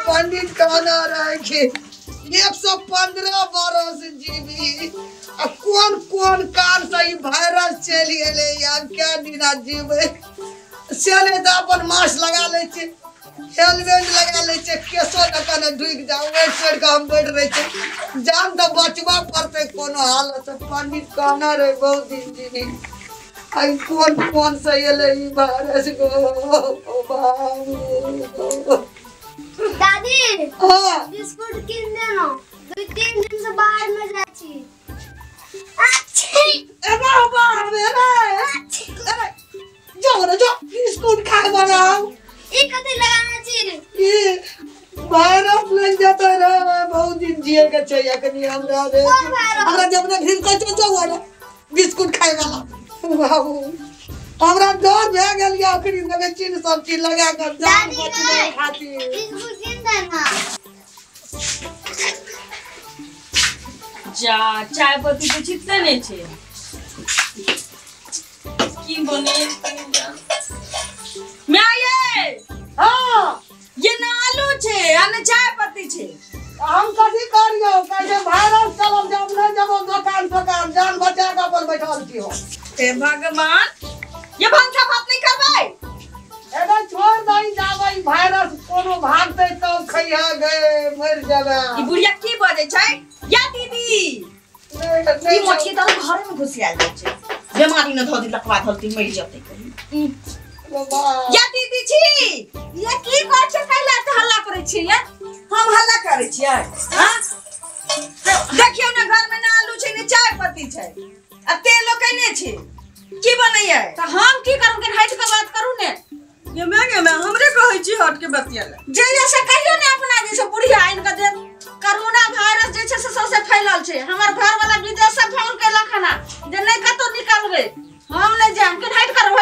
पंडित कहना रहे कि 115 बरस जीवी कौन कौन काल से वायरस चली गए या क्या दिना जीवे सेले तो अपन मास्क लगा ले हेलमेट लगा ले केसो तक ढुक जाओ वेट छोड़ के हम बैठ रहे जान तो बचवा पड़ते कोनो हालत पंडित कहना रहे बहुत दिन जीवी आई कौन कौन से ये वायरस को दादी हाँ बिस्कुट किन देनो 2-3 दिन से बाहर में जाची अच्छी ए बाबा मेरा अरे जाओ ना जो बिस्कुट खा बनाओ ई कथि लगाना चाहिए ये वायरस लग जाता है बहुत दिन जिए के चाहिए कनी हमरा जब ना फिर कचो जाओ ना बिस्कुट खाए वाला बाबू हमरा डर भे गेल या आखिरी में चीन सब चीज लगा कर जान बचने खातिर बिस्कुट किन देना जा चाय पत्ती तो चित्ते नहीं छे की बने मैं ये हां ये ना आलू छे अने चाय पत्ती छे हम कथि करियो कहे वायरस चलब जब न जब दुकान जान बचा के अपन बैठल छियो हे भगवान ये भंसा भात नहीं करबै एदा छोड़ दई जाबै वायरस कोनो भागते तो खइया गए मर जाबे ई बुढ़िया की बजे छै या दीदी ई मोची तो घर में घुसियाल छै बीमारी न धो दी लकवा धलती मर जते कहीं या दीदी छी ये की कर छै कैला त हल्ला करे छी या हम हल्ला करे छी हां देखियो ना घर में ना आलू छै ने चाय पत्ती छै आ तेल कने छै की बनैया त हम की करू के हट के बात करू ने ये मैं हमरे कहै छी हट के बतिया जे जैसे कहियो ने अपना जैसे बुढ़िया आइन के दे कोरोना वायरस जे छै से सबसे फैलल छै हमर घर वाला विदेश से फोन कैला खाना जे नहीं कतो निकलबे हम नहीं जान के हट करब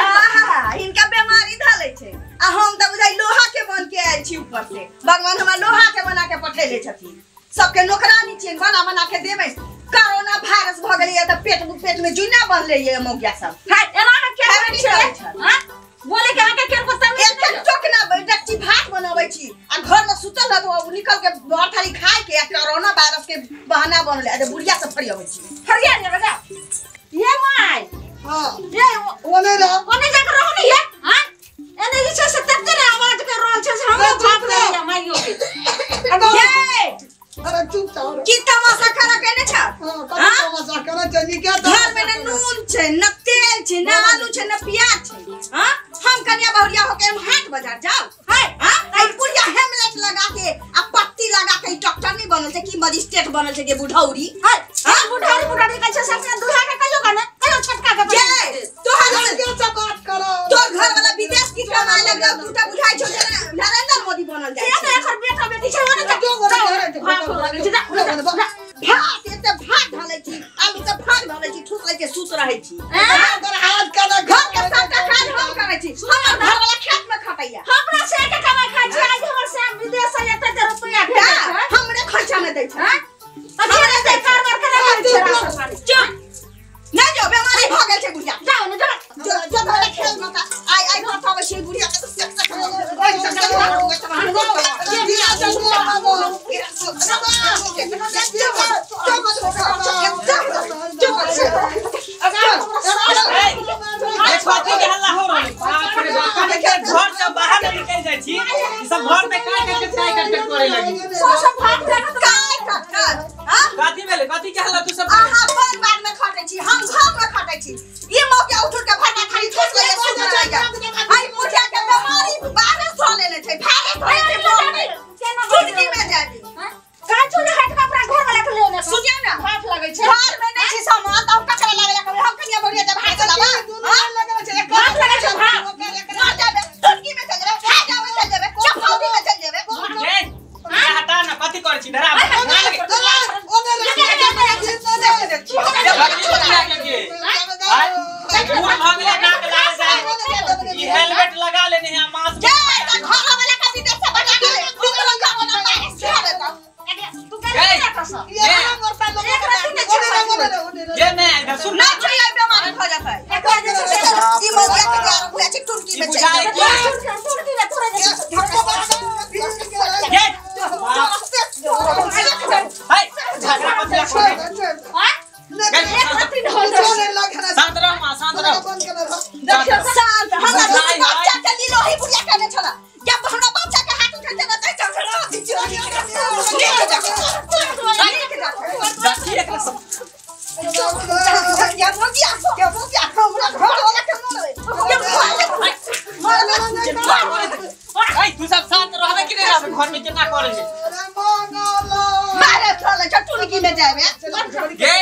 इनका बीमारी धाले छै आ हम त बुझाई लोहा के बन के आइल छी ऊपर से भगवान हमरा लोहा के बना के पठेले छथिन सबके नौकरानी छिन बना के देबै कोरोना वायरस भ गेलै त पेट में जुन्ना बनले ये मोगिया सब हाय एना के छै हां बोले के आके केर को तमे एक टोकना डक्ची भात बनाबै छी आ घर में सुतल रह तो निकल के बाहर थाली खाए के कोरोना वायरस के बहाना बनले अरे बुढ़िया से फरियाबै छी फरिया रे बेटा ये माय हां ये ओने जाकर रहो नहीं है हां एने जे छै से तत्ते आवाज कर रहल छै हम भाग रहे माइयो के ये अरे चुप जाओ की तमाशा करा केने छ हां तमाशा करा चली क्या घर में न नून छै न तेल छै न आलू छै न प्याज छै हां हम कन्या बहुरिया होके हम हाट बाजार जाओ हाय हां आई बुढ़िया हेमलेट लगा के आ पट्टी लगा के डॉक्टर नहीं बनल छै की मजिस्ट्रेट बनल छै के बुढ़ौरी हाय हां बुढ़ौरी कहै छै सबके दूल्हा के कहियो का ने कहियो छटका के जे तोहर से क्या बात करो तोर घर वाला विदेश की कमाए लगा टूटा बुझाई छै नरेंद्र मोदी बनल जाय छै एकर बेटा बेटी छै ओने भात एते भात ढालै छी आलू के भात ढालै छी ठूस लै छी सुत रहै छी अगर हाथ का घर के सबटा काज हम करै छी हमर घर वाला खेत में खटैया हमरा से के कमाई खाइ छै आज हमर से विदेश से एते रुपया दे हमरे खर्चा में दै छै हमरे से कारबार करे छै चुप ना जो बीमारी भ गेल छै बुढ़िया जाओ न जो धरे खेल मत आई घर पावे छै बुढ़िया के से हेलमेट लगा लेने हैं मास्क ये मैं सुन ना बीमारी हो जाता है ए तू सब शांत रहबे कि नहीं रहबे घर में केना करे छे अरे मंगला मारे चले चटुनकी में जाबे गे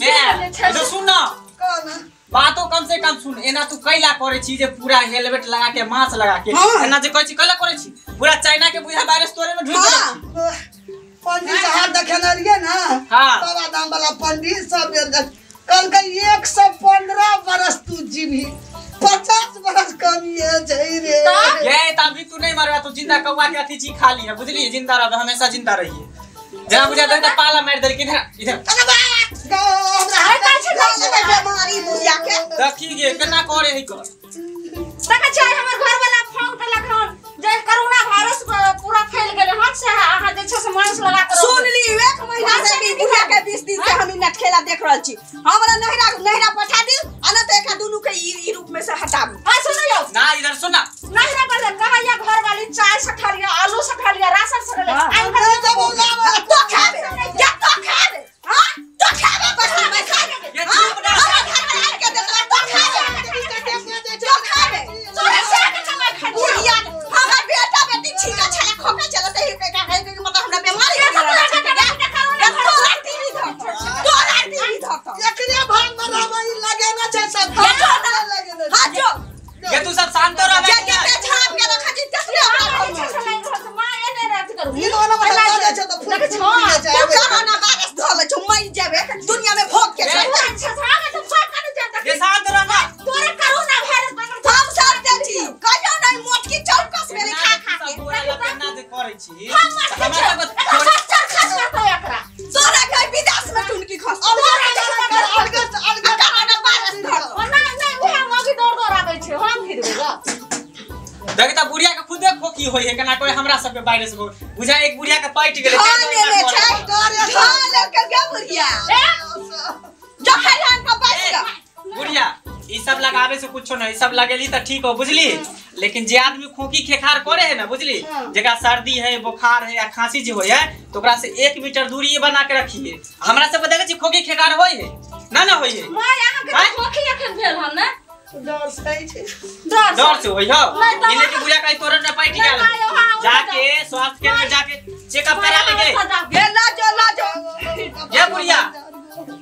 मैं तो सुन ना कौन बातो कम से कम सुन एना तू कैला करे छी जे पूरा हेलमेट लगा के मास्क लगा के एना जे कहै छी कैला करे छी पूरा चाइना के बुझा वायरस तोरे में ढुक गेल छी पंडित साहब देखने रहिए ना हाँ। बाबा दाम वाला पंडित सब कल का 115 बरस तू जीवी 50 बरस कमी है जई रे ये तभी तू नहीं मरवा तू जिंदा कौवा के अथी ची खा ली है बुझली जिंदा रह हमेशा जिंदा रहिए जरा बुझा दे पाला मार दे कि इधर अरे बा हाय काछे बीमारी बुझिया के देखी गे केना करे है कर तका चाहे हमर घर वाला फोन करलक हन जे कोरोना वायरस पूरा फैल गेले हन से आहा जे छै से मास्क लगा कर सुन ली 1 महीना से भी बुढ़िया के 20 दिन से हम नेट खेला देख रहल छी हमरा नहिरा पठा दी अन त एका दुनु के ई रूप में से हटाबू आ सुनियो ना इधर सुन ना नहिरा पर कहैया घर वाली चाय सखा लिया आलू सखा लिया राशन सखा लिया आई अरे जब लावा तो खाबे या तो खाबे हां तो खाबे पैसा में खाबे ये चुप ना घर के दे तो खाबे तो खाबे सोरे से के चला खा बुढ़िया हमर बेटा बेटी छीका छला खोके चलत है के मतलब हमरा बीमारी है तोरा टीवी धक एकरे भाग में रहबई लगे ना छै सब हां जो ये तू सब शांत रह जे के झाप के रखा छी तस्वीर मां एने रहत करू ई दोनों में लगे छै तो फुल फुल जाए कोरोना वायरस धल छ मई जाबे दुनिया में भोग के ये शांत रह ना तोरे कोरोना वायरस हम सब दे छी कहियो नहीं मोटकी चौकस में खा खा के पूरा लपेटना जे करे छी हमरा सब खस करतो एकरा तोरा के विदेश में टुनकी खस कोरोना वायरस धल नहीं उहे मगी दौड़ दौड़ आबै छै हम फिरबे देख त बुढ़िया के खुदे खोखी होई है केना कोई हमरा सब के वायरस हो बुझा एक बुढ़िया के पाइट गेले बुढ़िया ई सब लगावे से कुछो नहीं सब लगेली त ठीक हो बुझली लेकिन जे आदमी खोखी खेखार करे है ना बुझली जेका सर्दी है बुखार है या खांसी जे होय है तो ओकरा से 1 मीटर दूरी बना के रखिए हमरा सब देखे छी खोखी खेखार होय है ना ना होय है मैं यहां के खोखी एखन भेल हम ना डर सही छै डर से होई हो इने के बुढ़िया कहीं तोरन न पाइट गेल जाके स्वास्थ्य केंद्र में जाके चेकअप करा लेगे ला जो ये बुढ़िया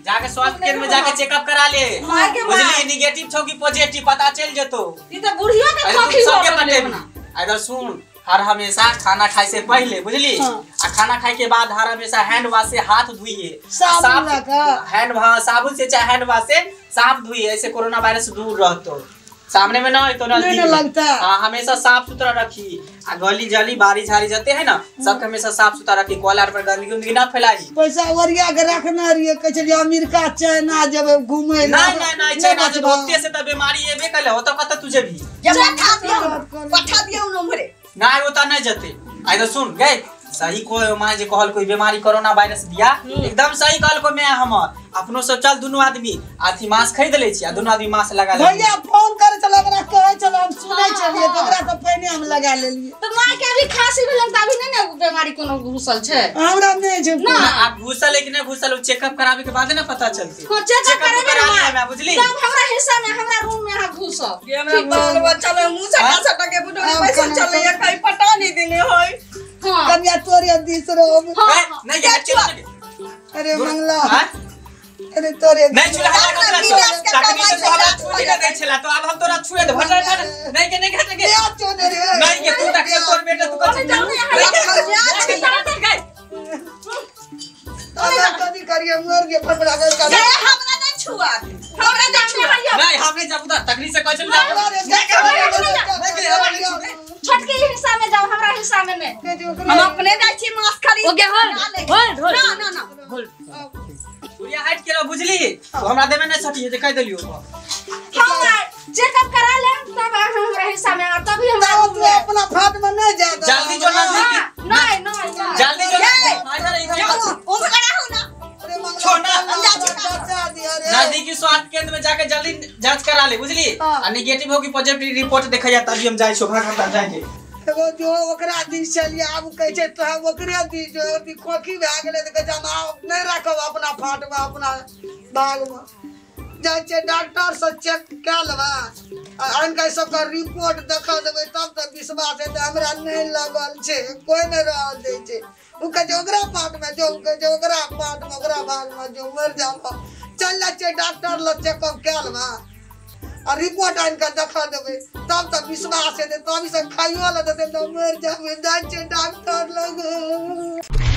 जाके स्वास्थ्य केंद्र में जाके चेकअप करा ले बुझली नेगेटिव छौ कि पॉजिटिव पता चल जतो ई त बुढ़ियो के खोखी सब के पते इधर सुन हर हमेशा खाना खाए से पहले बुझली आ खाना खाए के बाद हर हमेशा हैंड वॉश से हाथ धोइए साबुन लगा हैंड साबुन से चाहे हैंड वॉश से साफ धोइए ऐसे कोरोना वायरस दूर रहतो सामने में ना है तो नहीं लगता हां हमेशा साफ सुथरा रखी आ गली जली बारिश झाड़ी जाते हैं ना सबके हमेशा साफ सुथरा रखी कॉलर पर गंदगी ना फैलाई पैसा ओरिया के रखना रहिए कह चलिए अमेरिका चाइना जब घूमे नहीं चाइना से होते से त बीमारी एबे कले हो तो कत तुझे भी पठा दियो नंबरे ना वो त नहीं जते आई तो सुन गए सही कोई मां जे कहल कोई बीमारी कोरोना वायरस दिया एकदम सही कहल को मैं हम अपनो सब चल दोनों आदमी आथी मास्क खरीद ले छी आ दोनों आदमी मास्क लगा ले भैया फोन करे चला एकरा कहे चला हम सुनै छलिए तकरा से पहले हम लगा लेलिए तो मां के भी खांसी भेलन त अभी नहीं ना बीमारी कोनो घुसल छै हमरा नहीं छै ना आप घुसल है कि नहीं घुसल चेकअप करावे के बाद ना पता चलती हां चेकअप करा लिया मैं बुझली तब हमरा हिस्सा में हमरा रूम में आ घुसल ये हमरा बाल बच्चा ले मुंह से का सटा के बुढ़ो पैसा चले या कहीं पता नहीं देले होय हां कन्या तोरे दूसरो नहीं ये अरे मंगला हां अरे तोरे नहीं छुला तकनी से तो हम छुई ना नहीं छला तो अब हम तोरा छुए दे भटल नहीं के नहीं घट के नहीं के तू तक तोर बेटा तू कभी करिए मर के फटफड़ा कर हमरा नहीं छुआ हमरा नहीं छुआ नहीं हमने जब उधर तकनी से कह चल छोटके हिस्सा में जाओ हमरा हिस्सा में नहीं हम अपने जाई छी मास्क खरीद ओके होल्ड ना ना होल्ड सूर्या हाइट के बुझली तो हमरा देबे नहीं सटी जे कह देलियो हम चेकअप करा ले तब हमरा हिस्सा में तभी हमरा तू अपना फाट में नहीं जा जल्दी जो नजदीक नहीं जल्दी जो इधर ओ करा हो ना नजदीकी स्वास्थ्य केंद्र में जाके जल्दी जांच करा ले बुझली आ नेगेटिव होगी पॉजिटिव रिपोर्ट देखा जाए तभी हम जाए शोभा करता जाएंगे एगो जो ओकरा दी चलिए अब कह छै तो ओकरे दी जो दी खोखी भए गेले त कह हम नहीं रखब अपना फाट में अपना बाग में जाय छै डॉक्टर से चेक कर लेबा इनका सबका रिपोर्ट देखा देवे तब तक विश्वास है। हमरा नहीं लगल छे, कोई नहीं रह दे छे। उनका जोगरा पाट में जो जोगरा पाट में ओकरा भाग में जो मर जाबो चल जा छे डॉक्टर ल चेकअप कैल बा और रिपोर्ट इनका देखा देवे तब तक विश्वास है। तभी से खाइयो ल दे मर जाबे जा छे डॉक्टर लग।